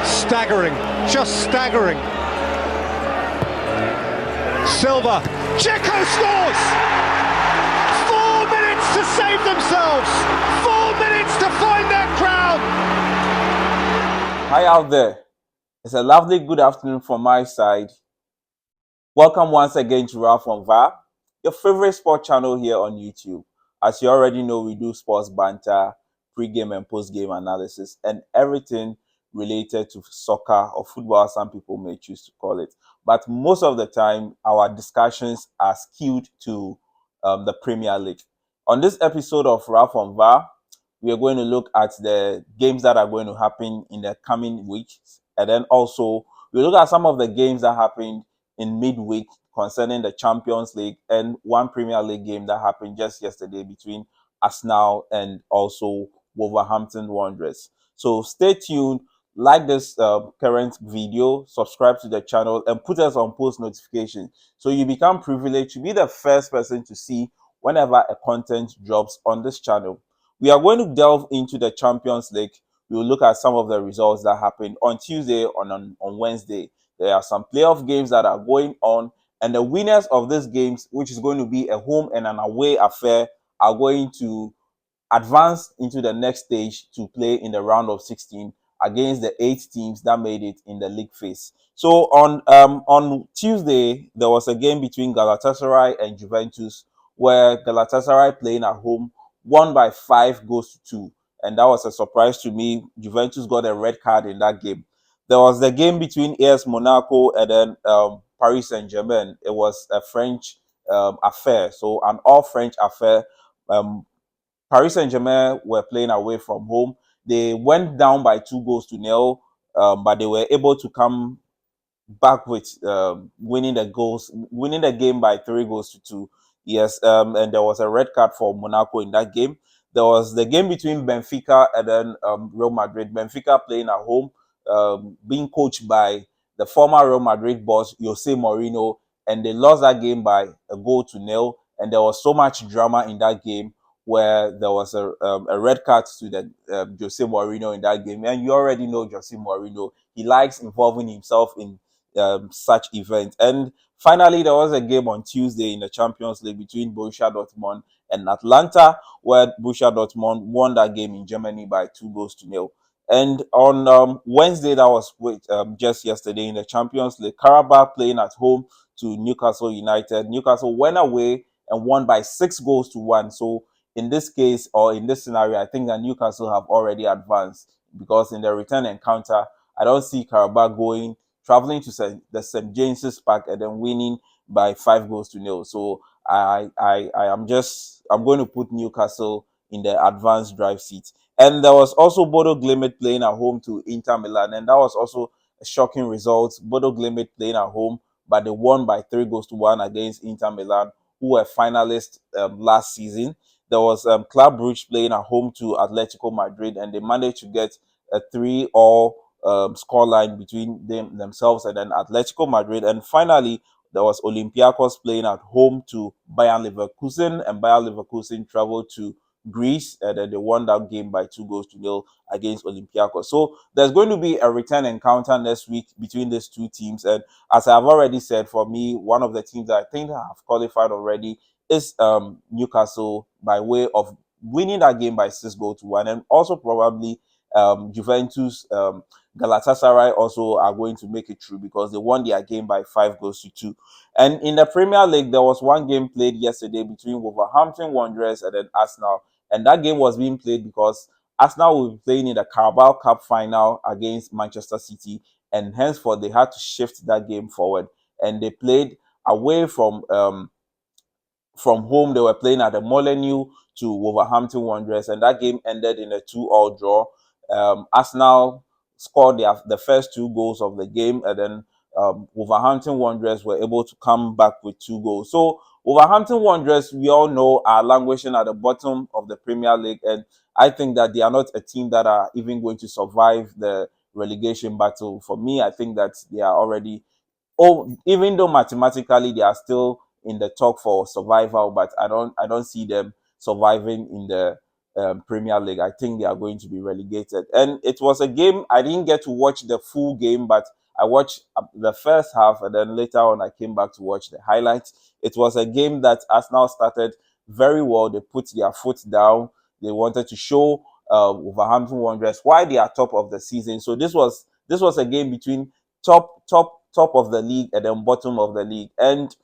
Staggering, just staggering. Silva, Checo scores! 4 minutes to save themselves! 4 minutes to find their crown! Hi out there. It's a lovely good afternoon from my side. Welcome once again to Ralph on VAR, your favorite sport channel here on YouTube. As you already know, we do sports banter, pre-game and post-game analysis, and everything related to soccer or football, as some people may choose to call it. But most of the time, our discussions are skewed to the Premier League. On this episode of Ralph on VAR, we are going to look at the games that are going to happen in the coming weeks, and then also we look at some of the games that happened in midweek concerning the Champions League and one Premier League game that happened just yesterday between Arsenal and also Wolverhampton Wanderers. So stay tuned, like this current video, subscribe to the channel, and put us on post notifications so you become privileged to be the first person to see whenever a content drops on this channel. We are going to delve into the Champions League. We will look at some of the results that happened on Tuesday, on Wednesday. There are some playoff games that are going on, and the winners of these games, which is going to be a home and an away affair, are going to advance into the next stage to play in the round of 16 against the 8 teams that made it in the league phase. So on Tuesday, there was a game between Galatasaray and Juventus, where Galatasaray, playing at home, won by 5 goals to 2, and that was a surprise to me. Juventus got a red card in that game. There was the game between AS Monaco and then Paris Saint-Germain. It was a French affair, so an all-French affair. Um, Paris Saint-Germain were playing away from home. They went down by 2 goals to 0, but they were able to come back with winning the game by 3 goals to 2. Yes, and there was a red card for Monaco in that game. There was the game between Benfica and then Real Madrid. Benfica playing at home, being coached by the former Real Madrid boss Jose Mourinho, and they lost that game by 1 goal to 0. And there was so much drama in that game, where there was a red card to the Jose Mourinho in that game. And you already know Jose Mourinho. He likes involving himself in such events. And finally, there was a game on Tuesday in the Champions League between Borussia Dortmund and Atlanta, where Borussia Dortmund won that game in Germany by 2 goals to 0. And on Wednesday, that was just yesterday in the Champions League, Karabakh playing at home to Newcastle United. Newcastle went away and won by 6 goals to 1. So in this case, or in this scenario, I think that Newcastle have already advanced, because in the return encounter, I don't see Karabakh traveling to the St. James's Park and then winning by 5 goals to 0. So I'm going to put Newcastle in the advanced drive seat. And there was also Bodo Glimt playing at home to Inter Milan, and that was also a shocking result. Bodo Glimt playing at home, but they won by 3 goals to 1 against Inter Milan, who were finalists last season. There was Club Brugge playing at home to Atletico Madrid, and they managed to get a 3-all scoreline between themselves and then Atletico Madrid. And finally, there was Olympiacos playing at home to Bayern Leverkusen, and Bayern Leverkusen traveled to Greece, and then they won that game by 2 goals to 0 against Olympiacos. So there's going to be a return encounter next week between these two teams. And as I've already said, for me, one of the teams that I think have qualified already is Newcastle, by way of winning that game by 6 goals to 1, and also probably Juventus, Galatasaray also are going to make it through, because they won their game by 5 goals to 2. And in the Premier League, there was one game played yesterday between Wolverhampton Wanderers and then Arsenal, and that game was being played because Arsenal will be playing in the Carabao Cup final against Manchester City, and henceforth they had to shift that game forward, and they played away from home. They were playing at the Molineux to Wolverhampton Wanderers, and that game ended in a 2-all draw. Arsenal scored the first 2 goals of the game, and then Wolverhampton Wanderers were able to come back with 2 goals. So Wolverhampton Wanderers, we all know, are languishing at the bottom of the Premier League, and I think that they are not a team that are even going to survive the relegation battle. For me, I think that they are already, even though mathematically they are still in the talk for survival, but I don't see them surviving in the Premier League. I think they are going to be relegated. And it was a game I didn't get to watch the full game, but I watched the first half, and then later on I came back to watch the highlights. It was a game that Arsenal started very well. They put their foot down. They wanted to show Wolverhampton Wanderers why they are top of the season. So this was a game between top of the league and then bottom of the league. And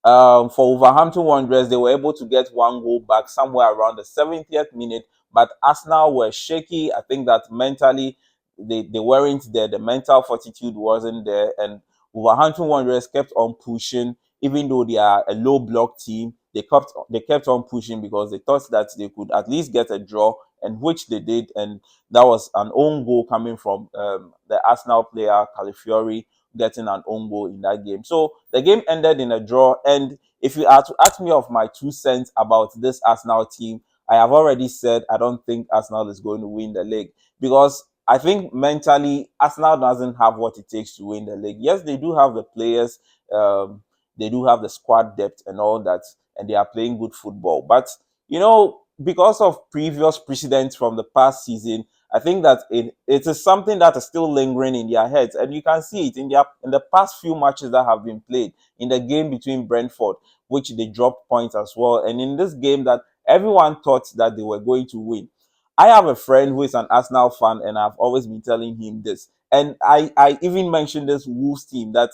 for Wolverhampton Wanderers, they were able to get one goal back somewhere around the 70th minute, but Arsenal were shaky. I think that mentally they weren't there. The mental fortitude wasn't there, and Wolverhampton Wanderers kept on pushing, even though they are a low block team. They kept on pushing because they thought that they could at least get a draw, and which they did, and that was an own goal coming from the Arsenal player Calafiori, getting an own goal in that game. So the game ended in a draw. And if you are to ask me of my 2 cents about this Arsenal team, I have already said I don't think Arsenal is going to win the league, because I think mentally Arsenal doesn't have what it takes to win the league. Yes, they do have the players, they do have the squad depth and all that, and they are playing good football. But because of previous precedents from the past season, I think that it is something that is still lingering in their heads, and you can see it in the past few matches that have been played. In the game between Brentford, which they dropped points as well, and in this game that everyone thought that they were going to win. I have a friend who is an Arsenal fan, and I've always been telling him this, and I even mentioned this Wolves team that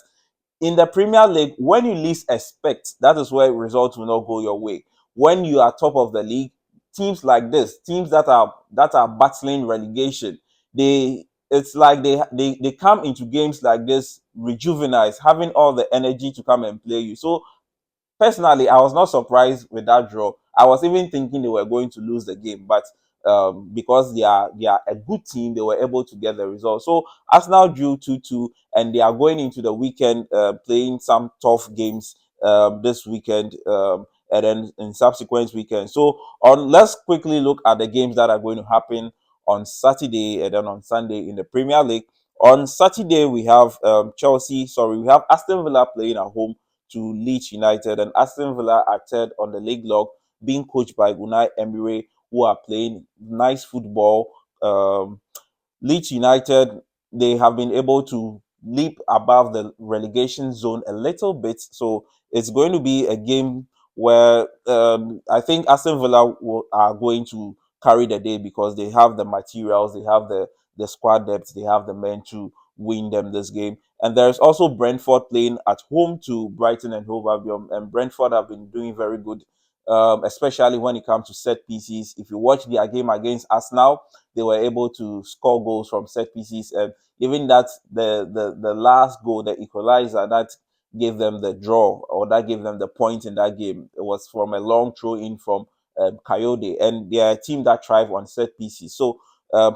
in the Premier League, when you least expect, that is where results will not go your way. When you are top of the league, teams like this, teams that are battling relegation, it's like they come into games like this rejuvenized, having all the energy to come and play you. So personally, I was not surprised with that draw. I was even thinking they were going to lose the game, but because they are a good team, they were able to get the result. So Arsenal drew 2-2, and they are going into the weekend playing some tough games this weekend, and then in subsequent weekends. So let's quickly look at the games that are going to happen on Saturday and then on Sunday in the Premier League. On Saturday, we have we have Aston Villa playing at home to Leeds United, and Aston Villa are third on the league log, being coached by Unai Emery, who are playing nice football. Leeds United, they have been able to leap above the relegation zone a little bit, so it's going to be a game where I think Aston Villa are going to carry the day, because they have the materials, they have the squad depth, they have the men to win them this game. And there's also Brentford playing at home to Brighton and Hove Albion, and Brentford have been doing very good, especially when it comes to set pieces. If you watch their game against Arsenal, they were able to score goals from set pieces, and even that the last goal, the equalizer that gave them the draw, or that gave them the point in that game, it was from a long throw in from Coyote, and they are a team that thrive on set pieces. So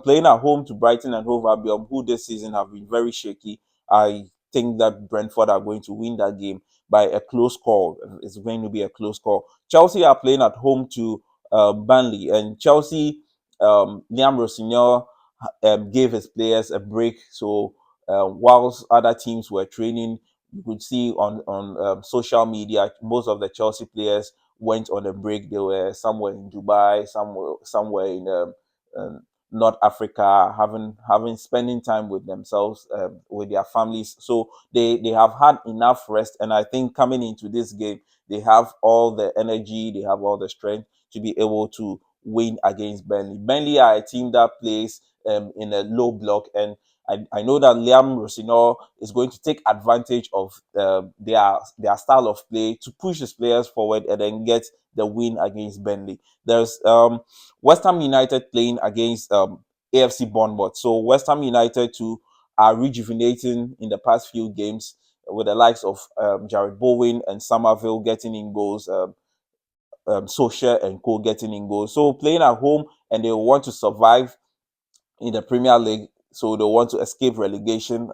playing at home to Brighton and Hove Albion, who this season have been very shaky, I think that Brentford are going to win that game by a close call. It's going to be a close call. Chelsea are playing at home to Burnley, and Chelsea, Liam Rossignol gave his players a break. So whilst other teams were training, you could see on social media, most of the Chelsea players went on a break. They were somewhere in Dubai, somewhere in North Africa, having spending time with themselves, with their families. So they have had enough rest, and I think coming into this game, they have all the energy, they have all the strength to be able to win against Burnley. Burnley are a team that plays in a low block, and I know that Liam Rossignol is going to take advantage of their style of play to push his players forward and then get the win against Burnley. There's West Ham United playing against AFC Bournemouth. So West Ham United too are rejuvenating in the past few games, with the likes of Jared Bowen and Somerville getting in goals, Solskjaer and co getting in goals. So playing at home, and they want to survive in the Premier League, so they want to escape relegation.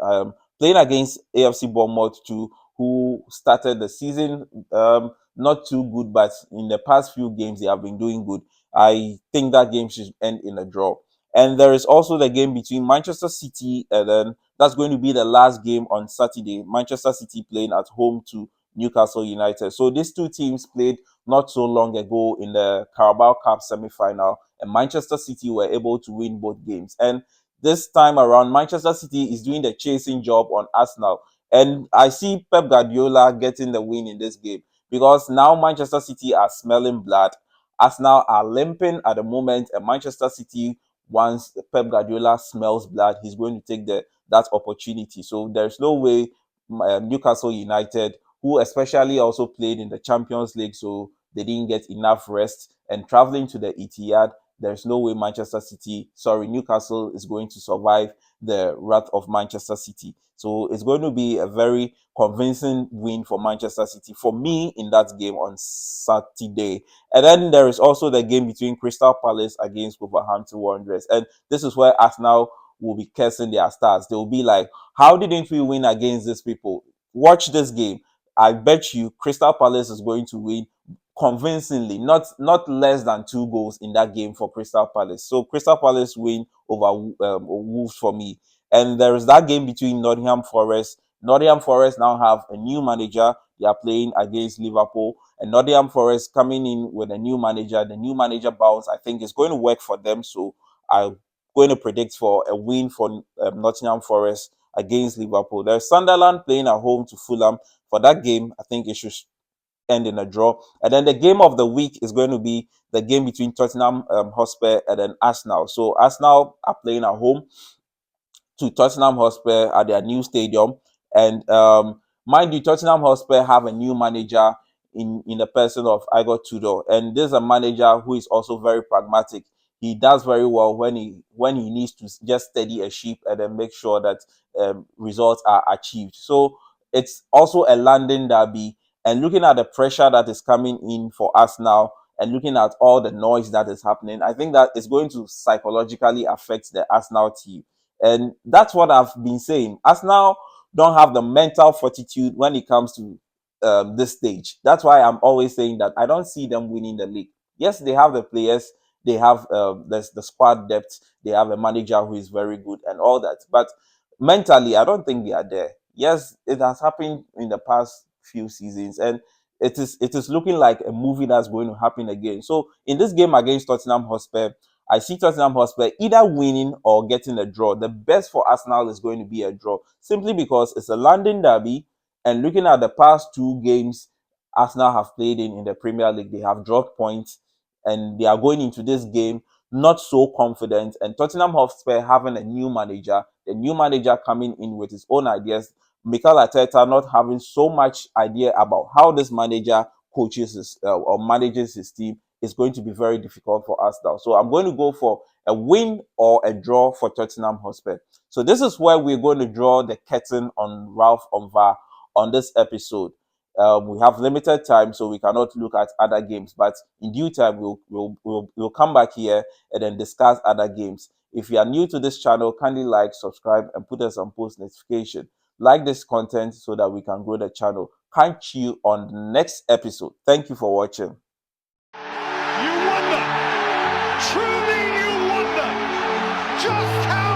Playing against AFC Bournemouth too, who started the season not too good, but in the past few games they have been doing good. I think that game should end in a draw. And there is also the game between Manchester City, and then that's going to be the last game on Saturday. Manchester City playing at home to Newcastle United. So these two teams played not so long ago in the Carabao Cup semi-final, and Manchester City were able to win both games. And this time around, Manchester City is doing the chasing job on Arsenal. And I see Pep Guardiola getting the win in this game because now Manchester City are smelling blood. Arsenal are limping at the moment, and Manchester City, once Pep Guardiola smells blood, he's going to take that opportunity. So there's no way Newcastle United, who especially also played in the Champions League, so they didn't get enough rest, and traveling to the Etihad, there's no way Newcastle is going to survive the wrath of Manchester City. So it's going to be a very convincing win for Manchester City for me in that game on Saturday. And then there is also the game between Crystal Palace against Wolverhampton Wanderers. And this is where Arsenal will be cursing their stars. They will be like, how didn't we win against these people? Watch this game. I bet you Crystal Palace is going to win convincingly, not less than 2 goals in that game for Crystal Palace. So Crystal Palace win over Wolves for me. And there is that game between Nottingham Forest. Nottingham Forest now have a new manager. They are playing against Liverpool. And Nottingham Forest coming in with a new manager. The new manager bounce, I think, is going to work for them. So I'm going to predict for a win for Nottingham Forest against Liverpool. There's Sunderland playing at home to Fulham. For that game, I think it should end in a draw. And then the game of the week is going to be the game between Tottenham Hotspur and then Arsenal. So Arsenal are playing at home to Tottenham Hotspur at their new stadium. And mind you, Tottenham Hotspur have a new manager in the person of Igor Tudor. And this is a manager who is also very pragmatic. He does very well when he needs to just steady a ship and then make sure that results are achieved. So it's also a London derby. And looking at the pressure that is coming in for us now, and looking at all the noise that is happening, I think that is going to psychologically affect the Arsenal team. And that's what I've been saying. Arsenal don't have the mental fortitude when it comes to this stage. That's why I'm always saying that I don't see them winning the league. Yes, they have the players, they have the squad depth, they have a manager who is very good and all that. But mentally, I don't think they are there. Yes, it has happened in the past few seasons, and it is looking like a movie that's going to happen again. So in this game against Tottenham Hotspur, I see Tottenham Hotspur either winning or getting a draw. The best for Arsenal is going to be a draw, simply because it's a London derby. And looking at the past 2 games Arsenal have played in the Premier League, they have dropped points, and they are going into this game not so confident. And Tottenham Hotspur having a new manager, the new manager coming in with his own ideas, Mikel Arteta not having so much idea about how this manager coaches or manages his team, is going to be very difficult for us now. So I'm going to go for a win or a draw for Tottenham Hotspur. So this is where we're going to draw the curtain on Ralph on VAR on this episode. We have limited time, so we cannot look at other games. But in due time, we'll come back here and then discuss other games. If you are new to this channel, kindly like, subscribe, and put us on post notification. Like this content so that we can grow the channel. Catch you on the next episode. Thank you for watching. You wonder, truly you wonder, just how